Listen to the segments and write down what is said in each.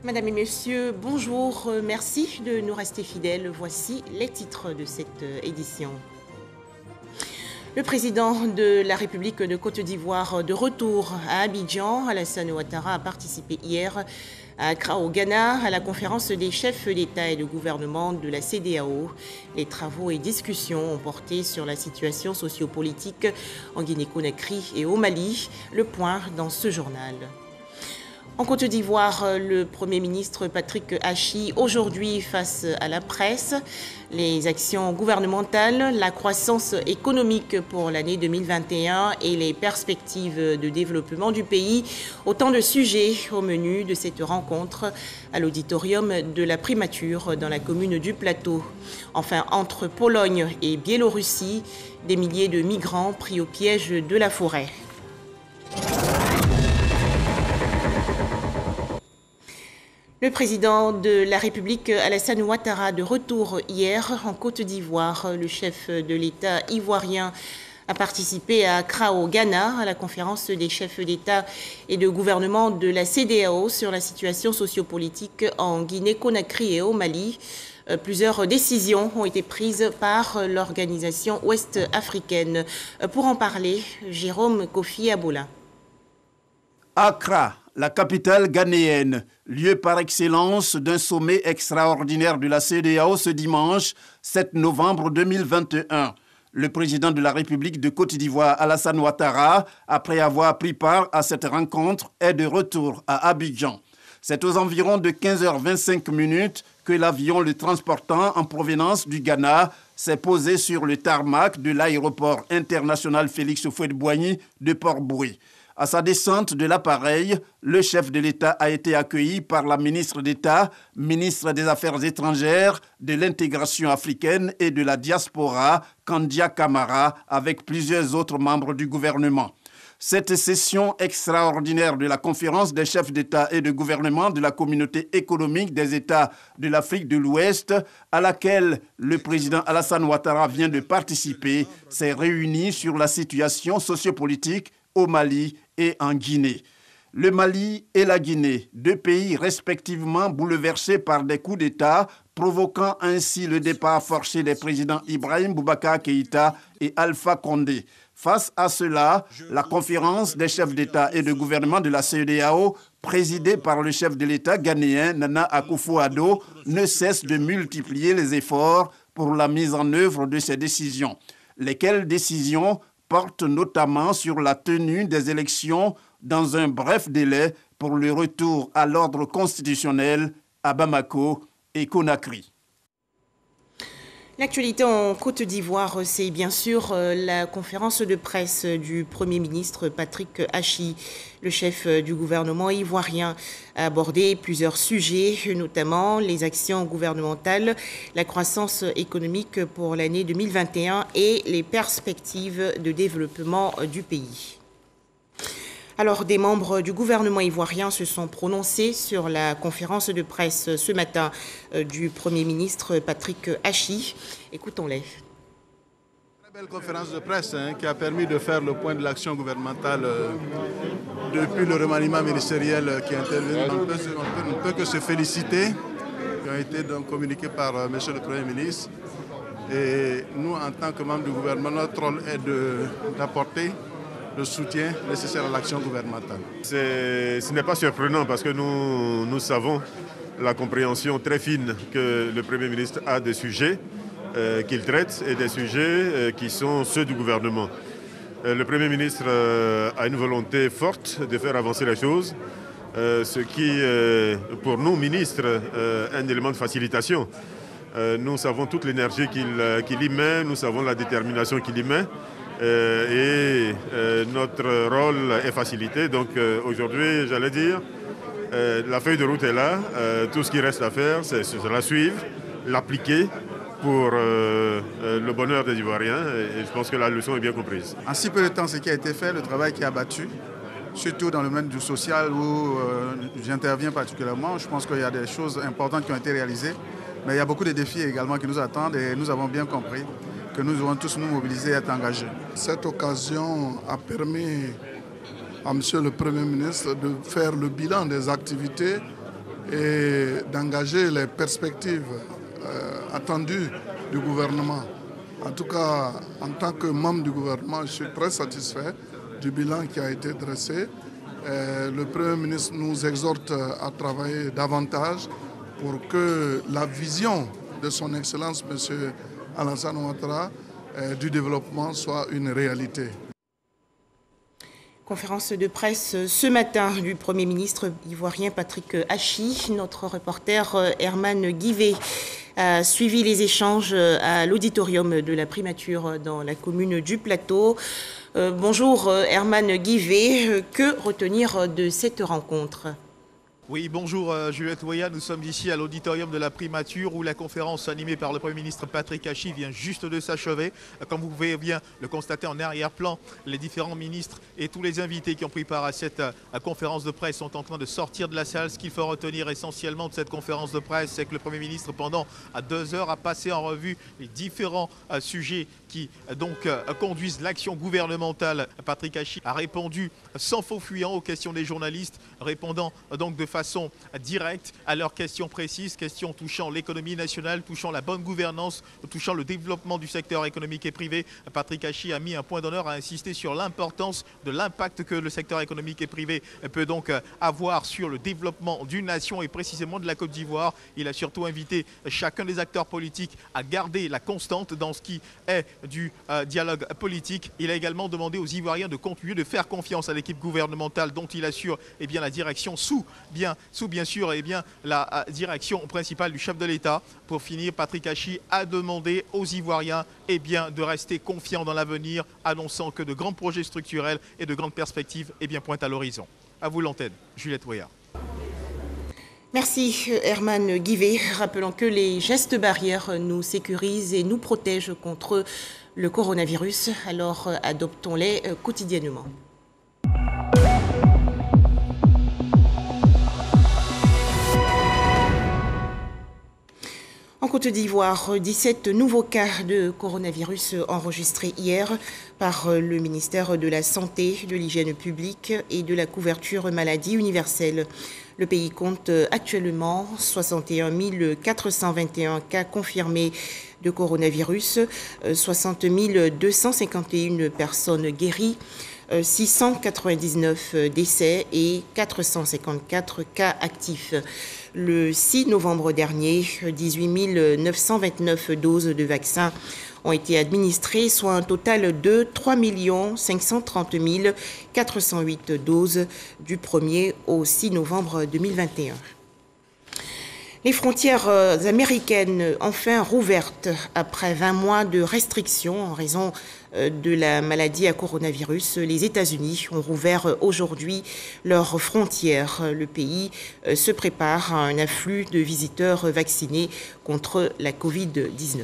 Madame et messieurs, bonjour, merci de nous rester fidèles. Voici les titres de cette édition. Le président de la République de Côte d'Ivoire de retour à Abidjan, Alassane Ouattara, a participé hier à Accra au Ghana à la conférence des chefs d'État et de gouvernement de la CEDEAO. Les travaux et discussions ont porté sur la situation sociopolitique en Guinée-Conakry et au Mali. Le point dans ce journal. En Côte d'Ivoire, le Premier ministre Patrick Achi, aujourd'hui face à la presse, les actions gouvernementales, la croissance économique pour l'année 2021 et les perspectives de développement du pays. Autant de sujets au menu de cette rencontre à l'auditorium de la Primature dans la commune du Plateau. Enfin, entre Pologne et Biélorussie, des milliers de migrants pris au piège de la forêt. Le président de la République, Alassane Ouattara, de retour hier en Côte d'Ivoire. Le chef de l'État ivoirien a participé à Accra au Ghana à la conférence des chefs d'État et de gouvernement de la CEDEAO sur la situation sociopolitique en Guinée-Conakry et au Mali. Plusieurs décisions ont été prises par l'organisation ouest-africaine. Pour en parler, Jérôme Kofi Aboula. Accra, la capitale ghanéenne, lieu par excellence d'un sommet extraordinaire de la CEDEAO ce dimanche 7 novembre 2021. Le président de la République de Côte d'Ivoire, Alassane Ouattara, après avoir pris part à cette rencontre, est de retour à Abidjan. C'est aux environs de 15h25 que l'avion le transportant en provenance du Ghana s'est posé sur le tarmac de l'aéroport international Félix Houphouët-Boigny de Port-Bouët. À sa descente de l'appareil, le chef de l'État a été accueilli par la ministre d'État, ministre des Affaires étrangères, de l'intégration africaine et de la diaspora, Kandia Camara, avec plusieurs autres membres du gouvernement. Cette session extraordinaire de la conférence des chefs d'État et de gouvernement de la communauté économique des États de l'Afrique de l'Ouest, à laquelle le président Alassane Ouattara vient de participer, s'est réunie sur la situation sociopolitique au Mali et en Guinée. Le Mali et la Guinée, deux pays respectivement bouleversés par des coups d'État, provoquant ainsi le départ forcé des présidents Ibrahim Boubacar Keïta et Alpha Condé. Face à cela, la conférence des chefs d'État et de gouvernement de la CEDEAO, présidée par le chef de l'État ghanéen Nana Akufo-Addo, ne cesse de multiplier les efforts pour la mise en œuvre de ces décisions. Lesquelles décisions portent notamment sur la tenue des élections dans un bref délai pour le retour à l'ordre constitutionnel à Bamako et Conakry. L'actualité en Côte d'Ivoire, c'est bien sûr la conférence de presse du Premier ministre Patrick Achi. Le chef du gouvernement ivoirien a abordé plusieurs sujets, notamment les actions gouvernementales, la croissance économique pour l'année 2021 et les perspectives de développement du pays. Alors, des membres du gouvernement ivoirien se sont prononcés sur la conférence de presse ce matin du Premier ministre Patrick Achi. Écoutons-les. Très belle conférence de presse qui a permis de faire le point de l'action gouvernementale depuis le remaniement ministériel qui est intervenu. On ne peut que se féliciter, qui ont été donc communiqués par M. le Premier ministre. Et nous, en tant que membres du gouvernement, notre rôle est d'apporter le soutien nécessaire à l'action gouvernementale. Ce n'est pas surprenant parce que nous savons la compréhension très fine que le Premier ministre a des sujets qu'il traite et des sujets qui sont ceux du gouvernement. Le Premier ministre a une volonté forte de faire avancer les choses, ce qui, pour nous, ministres, est un élément de facilitation. Nous savons toute l'énergie qu'il y met, nous savons la détermination qu'il y met. Notre rôle est facilité. Donc aujourd'hui, j'allais dire, la feuille de route est là. Tout ce qui reste à faire, c'est la suivre, l'appliquer pour le bonheur des Ivoiriens. Et je pense que la leçon est bien comprise. En si peu de temps, ce qui a été fait, le travail qui a battu, surtout dans le domaine du social où j'interviens particulièrement, je pense qu'il y a des choses importantes qui ont été réalisées. Mais il y a beaucoup de défis également qui nous attendent et nous avons bien compris que nous devons tous nous mobiliser et être engagés. Cette occasion a permis à M. le Premier ministre de faire le bilan des activités et d'engager les perspectives attendues du gouvernement. En tout cas, en tant que membre du gouvernement, je suis très satisfait du bilan qui a été dressé. Le Premier ministre nous exhorte à travailler davantage pour que la vision de son Excellence, M. Alassane Ouattara, du développement soit une réalité. Conférence de presse ce matin du Premier ministre ivoirien Patrick Hachi. Notre reporter Herman Guivet a suivi les échanges à l'auditorium de la primature dans la commune du Plateau. Bonjour Herman Guivet, que retenir de cette rencontre ? Oui, bonjour Juliette Ouéa, nous sommes ici à l'auditorium de la primature où la conférence animée par le Premier ministre Patrick Hachi vient juste de s'achever. Comme vous pouvez bien le constater en arrière-plan, les différents ministres et tous les invités qui ont pris part à cette conférence de presse sont en train de sortir de la salle. Ce qu'il faut retenir essentiellement de cette conférence de presse, c'est que le Premier ministre, pendant 2 heures, a passé en revue les différents sujets qui donc conduisent l'action gouvernementale. Patrick Hachi a répondu sans faux fuyant aux questions des journalistes, répondant donc de façon directe à leurs questions précises, questions touchant l'économie nationale, touchant la bonne gouvernance, touchant le développement du secteur économique et privé. Patrick Hachi a mis un point d'honneur à insister sur l'importance de l'impact que le secteur économique et privé peut donc avoir sur le développement d'une nation et précisément de la Côte d'Ivoire. Il a surtout invité chacun des acteurs politiques à garder la constante dans ce qui est du dialogue politique. Il a également demandé aux Ivoiriens de continuer de faire confiance à l'équipe gouvernementale dont il assure la direction sous bien sûr la direction principale du chef de l'État. Pour finir, Patrick Hachi a demandé aux Ivoiriens de rester confiants dans l'avenir, annonçant que de grands projets structurels et de grandes perspectives pointent à l'horizon. À vous l'antenne, Juliette Ouéa. Merci Herman Guivet. Rappelons que les gestes barrières nous sécurisent et nous protègent contre le coronavirus, alors adoptons-les quotidiennement. En Côte d'Ivoire, 17 nouveaux cas de coronavirus enregistrés hier par le ministère de la Santé, de l'Hygiène publique et de la couverture maladie universelle. Le pays compte actuellement 61 421 cas confirmés de coronavirus, 60 251 personnes guéries, 699 décès et 454 cas actifs. Le 6 novembre dernier, 18 929 doses de vaccins ont été administrées, soit un total de 3 530 408 doses du 1er au 6 novembre 2021. Les frontières américaines enfin rouvertes après 20 mois de restrictions en raison de la maladie à coronavirus. Les États-Unis ont rouvert aujourd'hui leurs frontières. Le pays se prépare à un afflux de visiteurs vaccinés contre la Covid-19.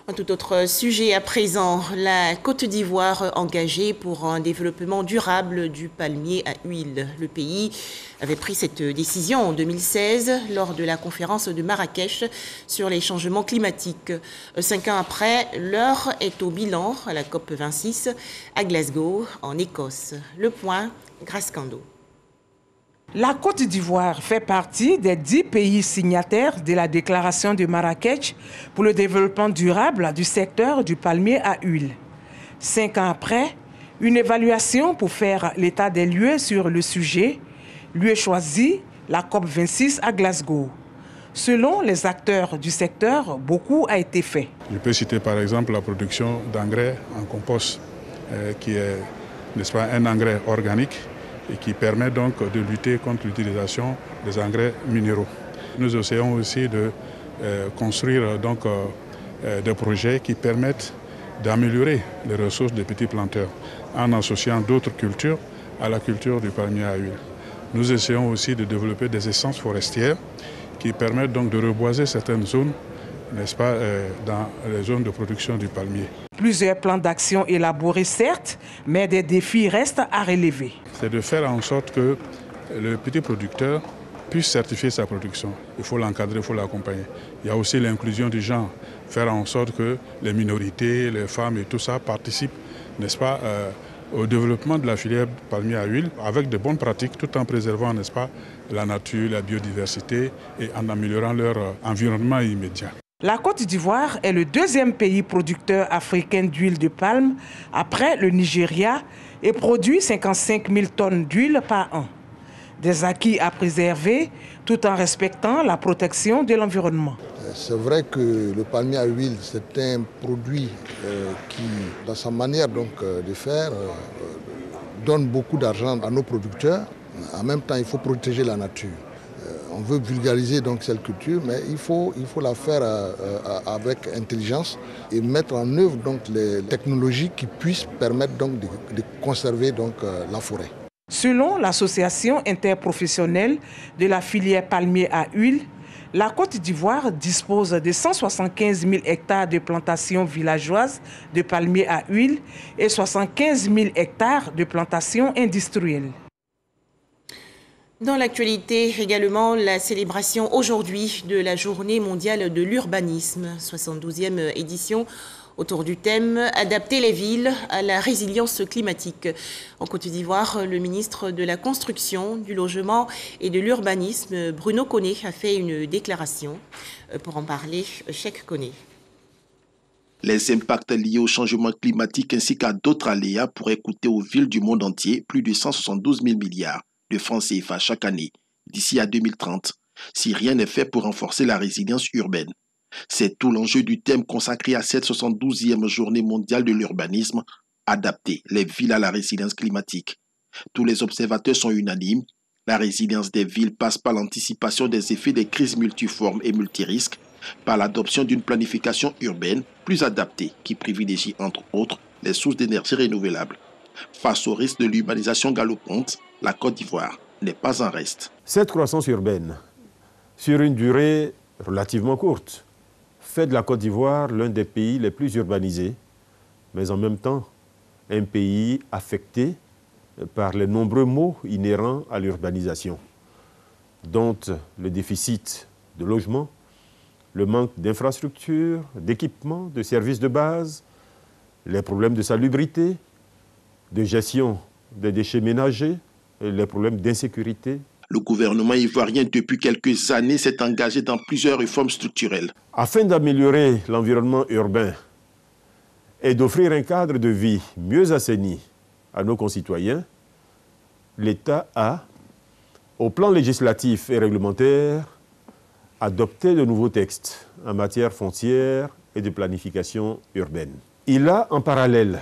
Un tout autre sujet à présent, la Côte d'Ivoire engagée pour un développement durable du palmier à huile. Le pays avait pris cette décision en 2016 lors de la conférence de Marrakech sur les changements climatiques. 5 ans après, l'heure est au bilan à la COP26 à Glasgow, en Écosse. Le point, Grace Kando. La Côte d'Ivoire fait partie des 10 pays signataires de la déclaration de Marrakech pour le développement durable du secteur du palmier à huile. 5 ans après, une évaluation pour faire l'état des lieux sur le sujet lui est choisie, la COP26 à Glasgow. Selon les acteurs du secteur, beaucoup a été fait. Je peux citer par exemple la production d'engrais en compost, qui est, n'est-ce pas, un engrais organique et qui permet donc de lutter contre l'utilisation des engrais minéraux. Nous essayons aussi de construire donc, des projets qui permettent d'améliorer les ressources des petits planteurs en associant d'autres cultures à la culture du palmier à huile. Nous essayons aussi de développer des essences forestières qui permettent donc de reboiser certaines zones, n'est-ce pas, dans les zones de production du palmier. Plusieurs plans d'action élaborés certes, mais des défis restent à relever. C'est de faire en sorte que le petit producteur puisse certifier sa production. Il faut l'encadrer, il faut l'accompagner. Il y a aussi l'inclusion du genre, faire en sorte que les minorités, les femmes et tout ça participent, n'est-ce pas, au développement de la filière palmier à huile avec de bonnes pratiques tout en préservant, n'est-ce pas, la nature, la biodiversité et en améliorant leur environnement immédiat. La Côte d'Ivoire est le deuxième pays producteur africain d'huile de palme après le Nigeria et produit 55 000 tonnes d'huile par an. Des acquis à préserver tout en respectant la protection de l'environnement. C'est vrai que le palmier à huile, c'est un produit qui, dans sa manière de faire, donne beaucoup d'argent à nos producteurs. En même temps, il faut protéger la nature. On veut vulgariser cette culture, mais il faut la faire avec intelligence et mettre en œuvre les technologies qui puissent permettre de conserver la forêt. Selon l'association interprofessionnelle de la filière palmier à huile, la Côte d'Ivoire dispose de 175 000 hectares de plantations villageoises de palmiers à huile et 75 000 hectares de plantations industrielles. Dans l'actualité également, la célébration aujourd'hui de la Journée mondiale de l'urbanisme, 72e édition, autour du thème « Adapter les villes à la résilience climatique ». En Côte d'Ivoire, le ministre de la Construction, du Logement et de l'Urbanisme, Bruno Koné, a fait une déclaration. Pour en parler, Cheikh Koné. Les impacts liés au changement climatique ainsi qu'à d'autres aléas pourraient coûter aux villes du monde entier plus de 172 000 milliards de francs CFA chaque année, d'ici à 2030, si rien n'est fait pour renforcer la résilience urbaine. C'est tout l'enjeu du thème consacré à cette 72e journée mondiale de l'urbanisme, adapter les villes à la résilience climatique. Tous les observateurs sont unanimes. La résilience des villes passe par l'anticipation des effets des crises multiformes et multirisques, par l'adoption d'une planification urbaine plus adaptée qui privilégie entre autres les sources d'énergie renouvelables. Face au risque de l'urbanisation galopante, la Côte d'Ivoire n'est pas en reste. Cette croissance urbaine, sur une durée relativement courte, fait de la Côte d'Ivoire l'un des pays les plus urbanisés, mais en même temps un pays affecté par les nombreux maux inhérents à l'urbanisation, dont le déficit de logement, le manque d'infrastructures, d'équipements, de services de base, les problèmes de salubrité, de gestion des déchets ménagers, et les problèmes d'insécurité. Le gouvernement ivoirien, depuis quelques années, s'est engagé dans plusieurs réformes structurelles. Afin d'améliorer l'environnement urbain et d'offrir un cadre de vie mieux assaini à nos concitoyens, l'État a, au plan législatif et réglementaire, adopté de nouveaux textes en matière foncière et de planification urbaine. Il a, en parallèle,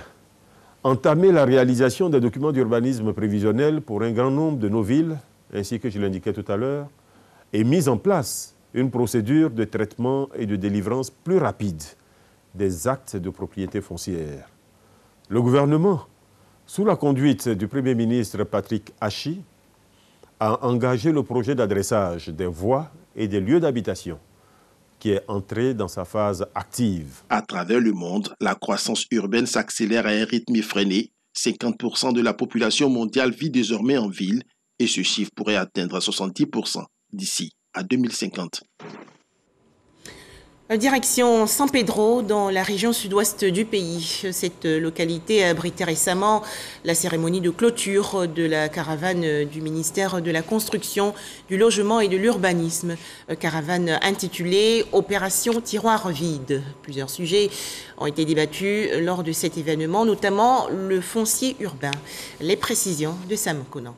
entamé la réalisation des documents d'urbanisme prévisionnels pour un grand nombre de nos villes, ainsi que je l'indiquais tout à l'heure, et mis en place une procédure de traitement et de délivrance plus rapide des actes de propriété foncière. Le gouvernement, sous la conduite du Premier ministre Patrick Achi, a engagé le projet d'adressage des voies et des lieux d'habitation, qui est entré dans sa phase active. À travers le monde, la croissance urbaine s'accélère à un rythme effréné. 50% de la population mondiale vit désormais en ville et ce chiffre pourrait atteindre 70% d'ici à 2050. Direction San Pedro, dans la région sud-ouest du pays. Cette localité a abrité récemment la cérémonie de clôture de la caravane du ministère de la Construction, du Logement et de l'Urbanisme. Caravane intitulée « Opération Tiroir vide ». Plusieurs sujets ont été débattus lors de cet événement, notamment le foncier urbain. Les précisions de Sam Conan.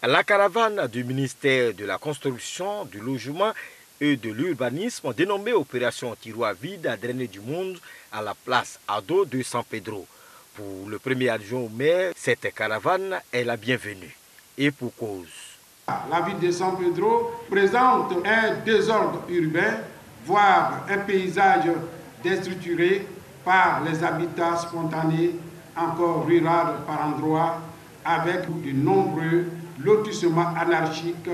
La caravane du ministère de la Construction, du Logement et de l'urbanisme, dénommée Opération Tiroir vide, a drainé du monde à la place Ado de San Pedro. Pour le premier adjoint au maire, cette caravane est la bienvenue. Et pour cause. La ville de San Pedro présente un désordre urbain, voire un paysage déstructuré par les habitats spontanés, encore ruraux par endroits, avec de nombreux lotissements anarchiques.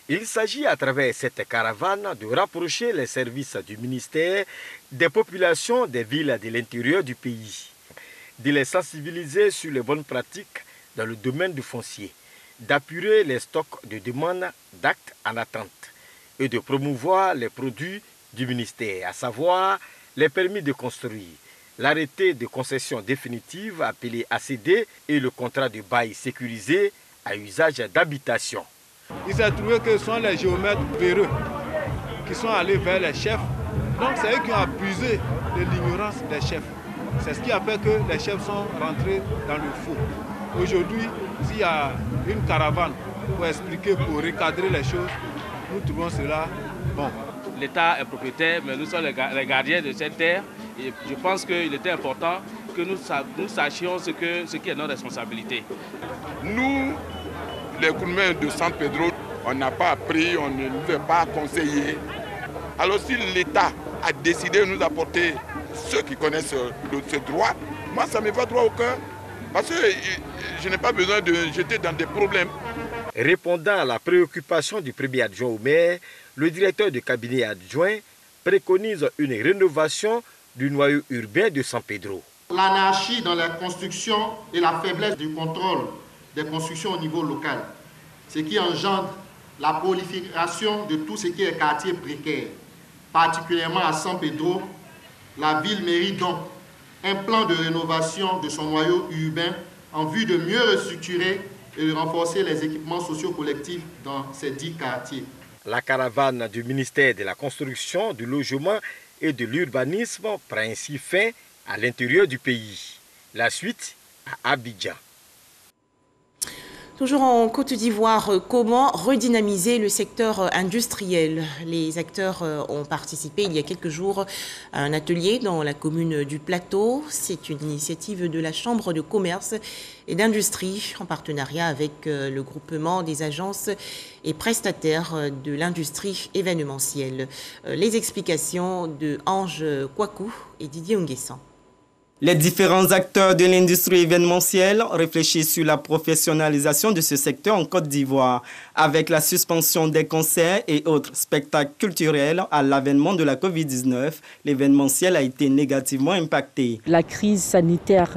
Il s'agit à travers cette caravane de rapprocher les services du ministère des populations des villes de l'intérieur du pays, de les sensibiliser sur les bonnes pratiques dans le domaine du foncier, d'appuyer les stocks de demandes d'actes en attente et de promouvoir les produits du ministère, à savoir les permis de construire, L'arrêté de concession définitive appelé ACD et le contrat de bail sécurisé à usage d'habitation. Il s'est trouvé que ce sont les géomètres véreux qui sont allés vers les chefs. Donc c'est eux qui ont abusé de l'ignorance des chefs. C'est ce qui a fait que les chefs sont rentrés dans le faux. Aujourd'hui, s'il y a une caravane pour expliquer, pour recadrer les choses, nous trouvons cela bon. L'État est propriétaire, mais nous sommes les gardiens de cette terre. Et je pense qu'il était important que nous sachions ce qui est notre responsabilité. Nous, les Koulmens de San Pedro, on n'a pas appris, on ne nous a pas conseillé. Alors si l'État a décidé de nous apporter ceux qui connaissent ce droit, moi ça me va droit au cœur. Parce que je n'ai pas besoin de me jeter dans des problèmes. Répondant à la préoccupation du premier adjoint au maire, le directeur de cabinet adjoint préconise une rénovation du noyau urbain de San Pedro. L'anarchie dans la construction et la faiblesse du contrôle des constructions au niveau local, ce qui engendre la prolifération de tout ce qui est quartier précaire, particulièrement à San Pedro. La ville mérite donc un plan de rénovation de son noyau urbain en vue de mieux restructurer et de renforcer les équipements sociaux collectifs dans ces 10 quartiers. La caravane du ministère de la Construction, du Logement et de l'Urbanisme prend ainsi fin à l'intérieur du pays. La suite à Abidjan. Toujours en Côte d'Ivoire, comment redynamiser le secteur industriel? Les acteurs ont participé il y a quelques jours à un atelier dans la commune du Plateau. C'est une initiative de la Chambre de commerce et d'industrie en partenariat avec le groupement des agences et prestataires de l'industrie événementielle. Les explications de Ange Kouakou et Didier Nguessan. Les différents acteurs de l'industrie événementielle réfléchissent sur la professionnalisation de ce secteur en Côte d'Ivoire, avec la suspension des concerts et autres spectacles culturels à l'avènement de la Covid-19. L'événementiel a été négativement impacté. La crise sanitaire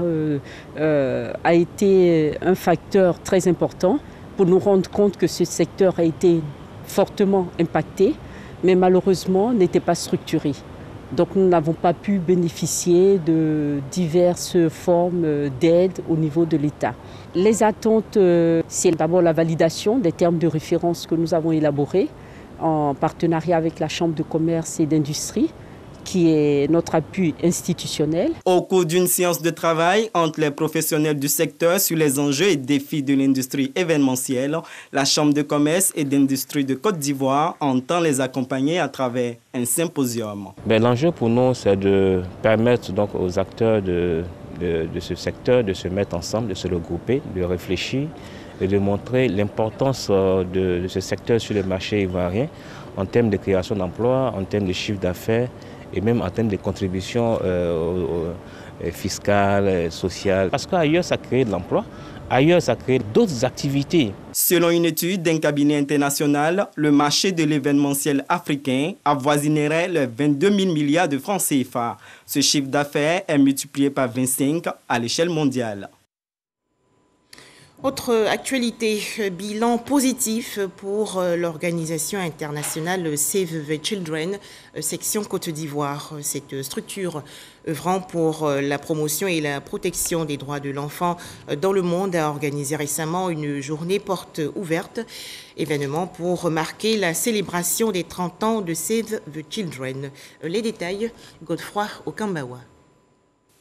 a été un facteur très important pour nous rendre compte que ce secteur a été fortement impacté, mais malheureusement n'était pas structuré. Donc nous n'avons pas pu bénéficier de diverses formes d'aide au niveau de l'État. Les attentes, c'est d'abord la validation des termes de référence que nous avons élaborés en partenariat avec la Chambre de commerce et d'industrie, qui est notre appui institutionnel. Au cours d'une séance de travail entre les professionnels du secteur sur les enjeux et défis de l'industrie événementielle, la Chambre de commerce et d'industrie de Côte d'Ivoire entend les accompagner à travers un symposium. L'enjeu pour nous, c'est de permettre donc aux acteurs de ce secteur de se mettre ensemble, de se regrouper, de réfléchir et de montrer l'importance de ce secteur sur le marché ivoirien en termes de création d'emplois, en termes de chiffre d'affaires, et même en termes de contributions fiscales, sociales. Parce qu'ailleurs, ça crée de l'emploi, ailleurs, ça crée d'autres activités. Selon une étude d'un cabinet international, le marché de l'événementiel africain avoisinerait les 22 000 milliards de francs CFA. Ce chiffre d'affaires est multiplié par 25 à l'échelle mondiale. Autre actualité, bilan positif pour l'organisation internationale Save the Children, section Côte d'Ivoire. Cette structure œuvrant pour la promotion et la protection des droits de l'enfant dans le monde a organisé récemment une journée porte ouverte, événement pour marquer la célébration des 30 ans de Save the Children. Les détails, Godefroy Okambawa.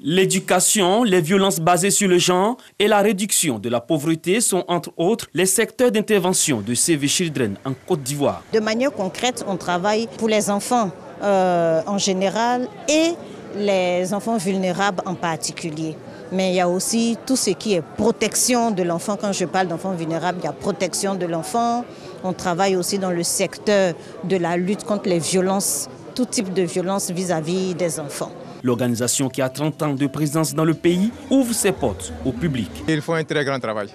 L'éducation, les violences basées sur le genre et la réduction de la pauvreté sont entre autres les secteurs d'intervention de Save the Children en Côte d'Ivoire. De manière concrète, on travaille pour les enfants en général et les enfants vulnérables en particulier. Mais il y a aussi tout ce qui est protection de l'enfant. Quand je parle d'enfants vulnérables, il y a protection de l'enfant. On travaille aussi dans le secteur de la lutte contre les violences, tout type de violence vis-à-vis des enfants. L'organisation qui a 30 ans de présence dans le pays ouvre ses portes au public. Il faut un très grand travail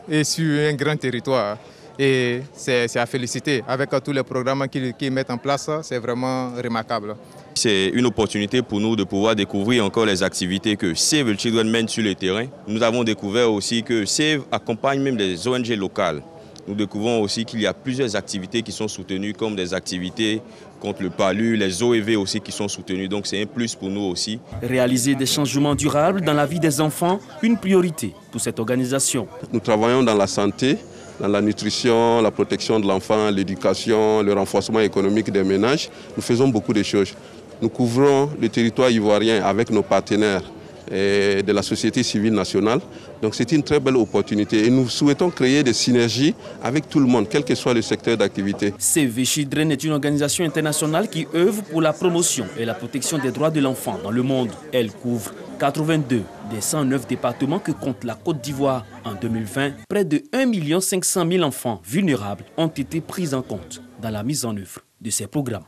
et sur un grand territoire. Et c'est à féliciter. Avec tous les programmes qu'ils mettent en place, c'est vraiment remarquable. C'est une opportunité pour nous de pouvoir découvrir encore les activités que Save the Children mène sur le terrain. Nous avons découvert aussi que Save accompagne même des ONG locales. Nous découvrons aussi qu'il y a plusieurs activités qui sont soutenues comme des activités contre le palu, les OEV aussi qui sont soutenus. Donc c'est un plus pour nous aussi. Réaliser des changements durables dans la vie des enfants, une priorité pour cette organisation. Nous travaillons dans la santé, dans la nutrition, la protection de l'enfant, l'éducation, le renforcement économique des ménages. Nous faisons beaucoup de choses. Nous couvrons le territoire ivoirien avec nos partenaires de la société civile nationale. Donc c'est une très belle opportunité et nous souhaitons créer des synergies avec tout le monde, quel que soit le secteur d'activité. Save Children est une organisation internationale qui œuvre pour la promotion et la protection des droits de l'enfant dans le monde. Elle couvre 82 des 109 départements que compte la Côte d'Ivoire. En 2020, près de 1 500 000 enfants vulnérables ont été pris en compte dans la mise en œuvre de ces programmes.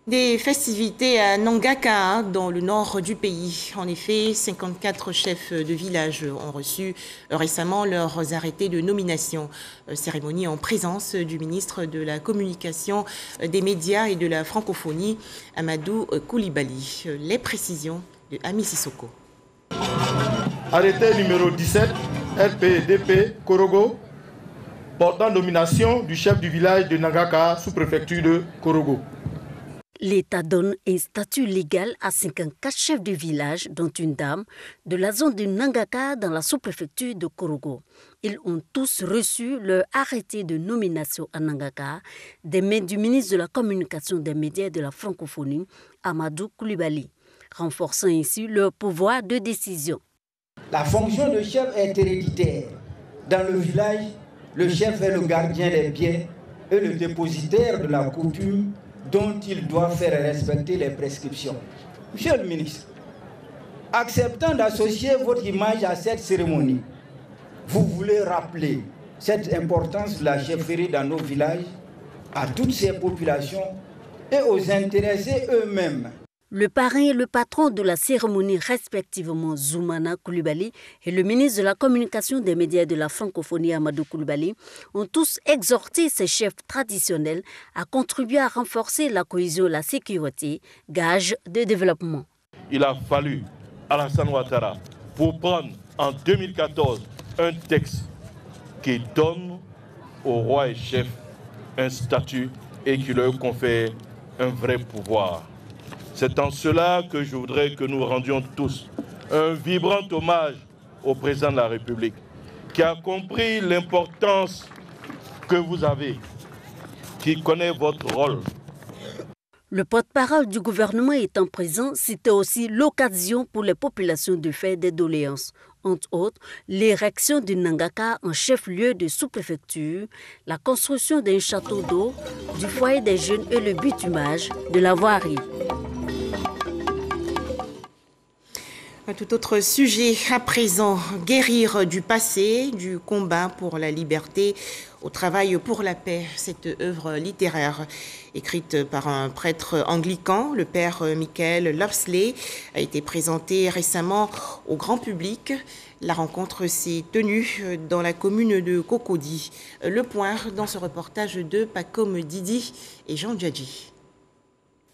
Des festivités à Nangaka, dans le nord du pays. En effet, 54 chefs de village ont reçu récemment leurs arrêtés de nomination. Cérémonie en présence du ministre de la Communication, des médias et de la francophonie, Amadou Koulibaly. Les précisions de Ami Sissoko. Arrêté numéro 17, LPDP Korogo, portant nomination du chef du village de Nangaka, sous-préfecture de Korogo. L'État donne un statut légal à 54 chefs de village, dont une dame, de la zone de Nangaka dans la sous-préfecture de Korogo. Ils ont tous reçu leur arrêté de nomination à Nangaka des mains du ministre de la Communication, des médias et de la francophonie, Amadou Koulibaly, renforçant ainsi leur pouvoir de décision. La fonction de chef est héréditaire. Dans le village, le chef est le gardien des biens et le dépositaire de la coutume dont il doit faire respecter les prescriptions. Monsieur le ministre, acceptant d'associer votre image à cette cérémonie, vous voulez rappeler cette importance de la chefferie dans nos villages à toutes ces populations et aux intéressés eux-mêmes. Le parrain et le patron de la cérémonie, respectivement Zoumana Koulibaly et le ministre de la Communication, des médias et de la francophonie, Amadou Koulibaly, ont tous exhorté ces chefs traditionnels à contribuer à renforcer la cohésion et la sécurité, gage de développement. Il a fallu Alassane Ouattara pour prendre en 2014 un texte qui donne au roi et chef un statut et qui leur confère un vrai pouvoir. C'est en cela que je voudrais que nous rendions tous un vibrant hommage au président de la République, qui a compris l'importance que vous avez, qui connaît votre rôle. Le porte-parole du gouvernement étant présent, c'était aussi l'occasion pour les populations de faire des doléances. Entre autres, l'érection du Nangaka en chef-lieu de sous-préfecture, la construction d'un château d'eau, du foyer des jeunes et le bitumage de la voirie. Un tout autre sujet à présent, guérir du passé, du combat pour la liberté au travail pour la paix. Cette œuvre littéraire, écrite par un prêtre anglican, le père Michael Lovesley, a été présentée récemment au grand public. La rencontre s'est tenue dans la commune de Cocody. Le point dans ce reportage de Pacom Didi et Jean Djadji.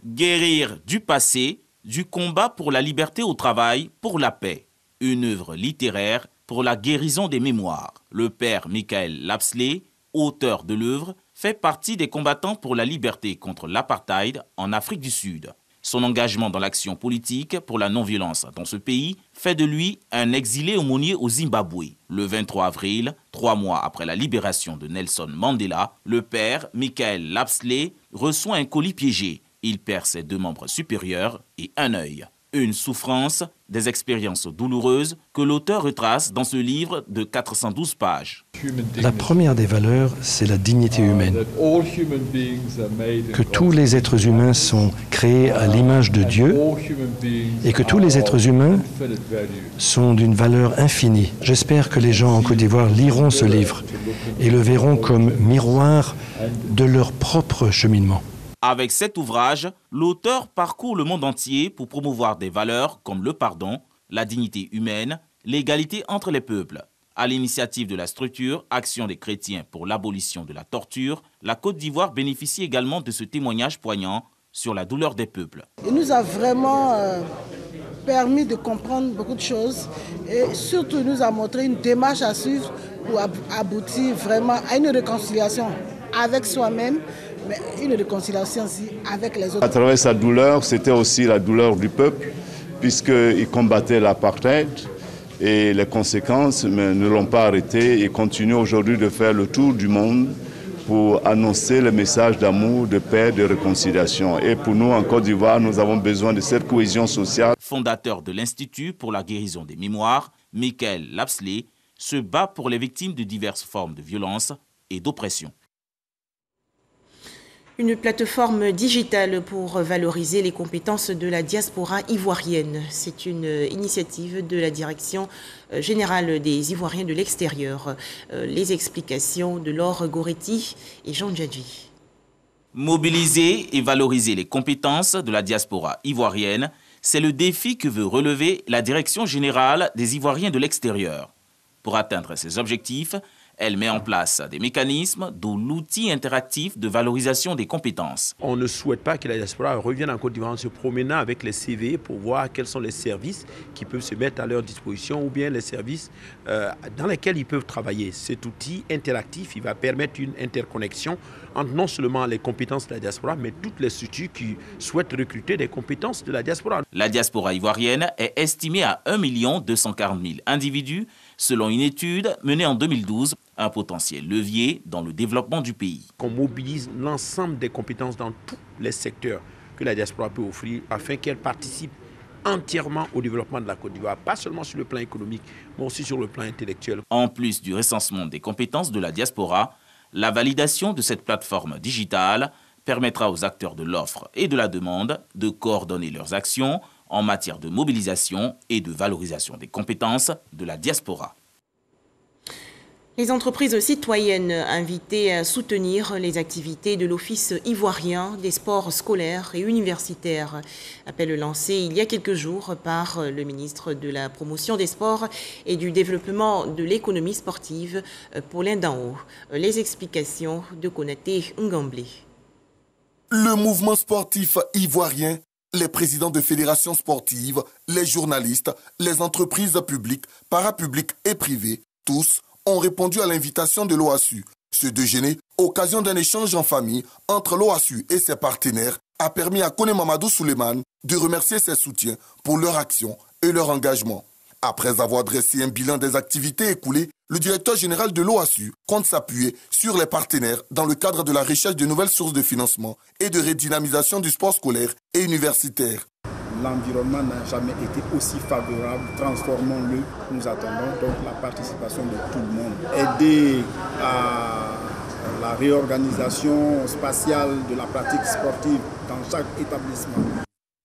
Guérir du passé, du combat pour la liberté au travail, pour la paix. Une œuvre littéraire pour la guérison des mémoires. Le père Michael Lovesley, auteur de l'œuvre, fait partie des combattants pour la liberté contre l'apartheid en Afrique du Sud. Son engagement dans l'action politique pour la non-violence dans ce pays fait de lui un exilé aumônier au Zimbabwe. Le 23 avril, 3 mois après la libération de Nelson Mandela, le père Michael Lovesley reçoit un colis piégé. Il perd ses 2 membres supérieurs et un œil. Une souffrance, des expériences douloureuses que l'auteur retrace dans ce livre de 412 pages. La première des valeurs, c'est la dignité humaine. Que tous les êtres humains sont créés à l'image de Dieu et que tous les êtres humains sont d'une valeur infinie. J'espère que les gens en Côte d'Ivoire liront ce livre et le verront comme miroir de leur propre cheminement. Avec cet ouvrage, l'auteur parcourt le monde entier pour promouvoir des valeurs comme le pardon, la dignité humaine, l'égalité entre les peuples. À l'initiative de la structure Action des chrétiens pour l'abolition de la torture, la Côte d'Ivoire bénéficie également de ce témoignage poignant sur la douleur des peuples. Il nous a vraiment permis de comprendre beaucoup de choses et surtout nous a montré une démarche à suivre pour aboutir vraiment à une réconciliation avec soi-même mais une réconciliation aussi avec les autres. À travers sa douleur, c'était aussi la douleur du peuple, puisqu'il combattait l'apartheid et les conséquences ne l'ont pas arrêté et continue aujourd'hui de faire le tour du monde pour annoncer le message d'amour, de paix, de réconciliation. Et pour nous, en Côte d'Ivoire, nous avons besoin de cette cohésion sociale. Fondateur de l'Institut pour la guérison des mémoires, Michael Lapsley se bat pour les victimes de diverses formes de violence et d'oppression. Une plateforme digitale pour valoriser les compétences de la diaspora ivoirienne. C'est une initiative de la Direction générale des Ivoiriens de l'extérieur. Les explications de Laure Goretti et Jean Djadji. Mobiliser et valoriser les compétences de la diaspora ivoirienne, c'est le défi que veut relever la Direction générale des Ivoiriens de l'extérieur. Pour atteindre ces objectifs, elle met en place des mécanismes, dont l'outil interactif de valorisation des compétences. On ne souhaite pas que la diaspora revienne en Côte d'Ivoire en se promenant avec les CV pour voir quels sont les services qui peuvent se mettre à leur disposition ou bien les services dans lesquels ils peuvent travailler. Cet outil interactif, il va permettre une interconnexion entre non seulement les compétences de la diaspora, mais toutes les structures qui souhaitent recruter des compétences de la diaspora. La diaspora ivoirienne est estimée à 1 240 000 individus, selon une étude menée en 2012, un potentiel levier dans le développement du pays. Qu'on mobilise l'ensemble des compétences dans tous les secteurs que la diaspora peut offrir afin qu'elle participe entièrement au développement de la Côte d'Ivoire, pas seulement sur le plan économique, mais aussi sur le plan intellectuel. En plus du recensement des compétences de la diaspora, la validation de cette plateforme digitale permettra aux acteurs de l'offre et de la demande de coordonner leurs actions en matière de mobilisation et de valorisation des compétences de la diaspora. Les entreprises citoyennes invitées à soutenir les activités de l'Office ivoirien des sports scolaires et universitaires. Appel lancé il y a quelques jours par le ministre de la Promotion des sports et du développement de l'économie sportive, Paulin Danho. Les explications de Konaté Ngamblé. Le mouvement sportif ivoirien, les présidents de fédérations sportives, les journalistes, les entreprises publiques, parapubliques et privées, tous ont répondu à l'invitation de l'OASU. Ce déjeuner, occasion d'un échange en famille entre l'OASU et ses partenaires, a permis à Kone Mamadou Souleymane de remercier ses soutiens pour leur action et leur engagement. Après avoir dressé un bilan des activités écoulées, le directeur général de l'OASU compte s'appuyer sur les partenaires dans le cadre de la recherche de nouvelles sources de financement et de redynamisation du sport scolaire et universitaire. L'environnement n'a jamais été aussi favorable. Transformons-le. Nous attendons donc la participation de tout le monde. Aider à la réorganisation spatiale de la pratique sportive dans chaque établissement.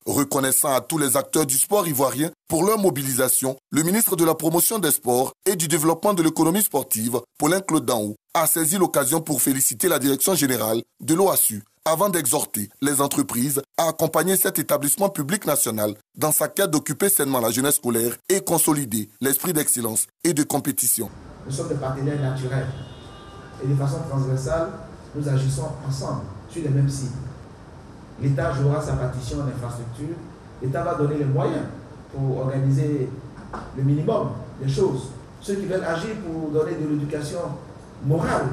Reconnaissant à tous les acteurs du sport ivoirien pour leur mobilisation, le ministre de la Promotion des sports et du développement de l'économie sportive, Paulin-Claude Danho, a saisi l'occasion pour féliciter la direction générale de l'OASU avant d'exhorter les entreprises à accompagner cet établissement public national dans sa quête d'occuper sainement la jeunesse scolaire et consolider l'esprit d'excellence et de compétition. Nous sommes des partenaires naturels et de façon transversale, nous agissons ensemble sur les mêmes cibles. L'État jouera sa partition en infrastructure, l'État va donner les moyens pour organiser le minimum des choses. Ceux qui veulent agir pour donner de l'éducation morale,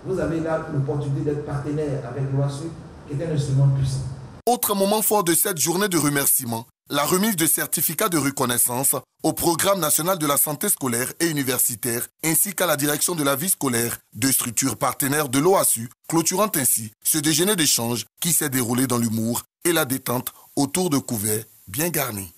vous avez là l'opportunité d'être partenaire avec l'OASU, qui est un instrument puissant. Autre moment fort de cette journée de remerciement, la remise de certificats de reconnaissance au Programme national de la santé scolaire et universitaire, ainsi qu'à la direction de la vie scolaire, deux structures partenaires de l'OASU, clôturant ainsi ce déjeuner d'échange qui s'est déroulé dans l'humour et la détente autour de couverts bien garnis.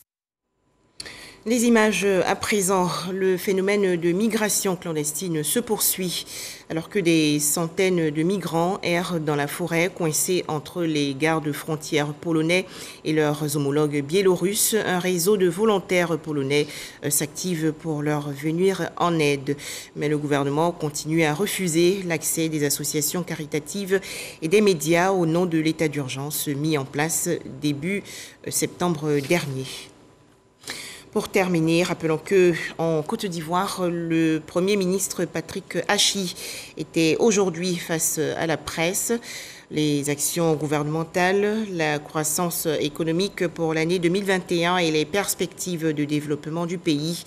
Les images à présent, le phénomène de migration clandestine se poursuit alors que des centaines de migrants errent dans la forêt coincés entre les gardes-frontières polonais et leurs homologues biélorusses. Un réseau de volontaires polonais s'active pour leur venir en aide. Mais le gouvernement continue à refuser l'accès des associations caritatives et des médias au nom de l'état d'urgence mis en place début septembre dernier. Pour terminer, rappelons qu'en Côte d'Ivoire, le Premier ministre Patrick Hachi était aujourd'hui face à la presse. Les actions gouvernementales, la croissance économique pour l'année 2021 et les perspectives de développement du pays.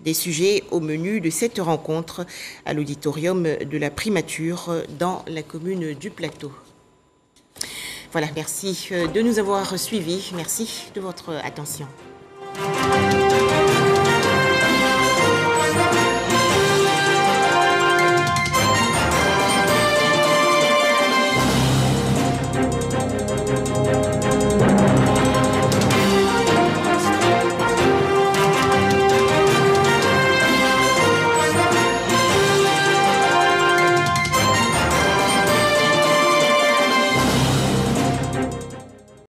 Des sujets au menu de cette rencontre à l'auditorium de la primature dans la commune du Plateau. Voilà, merci de nous avoir suivis. Merci de votre attention.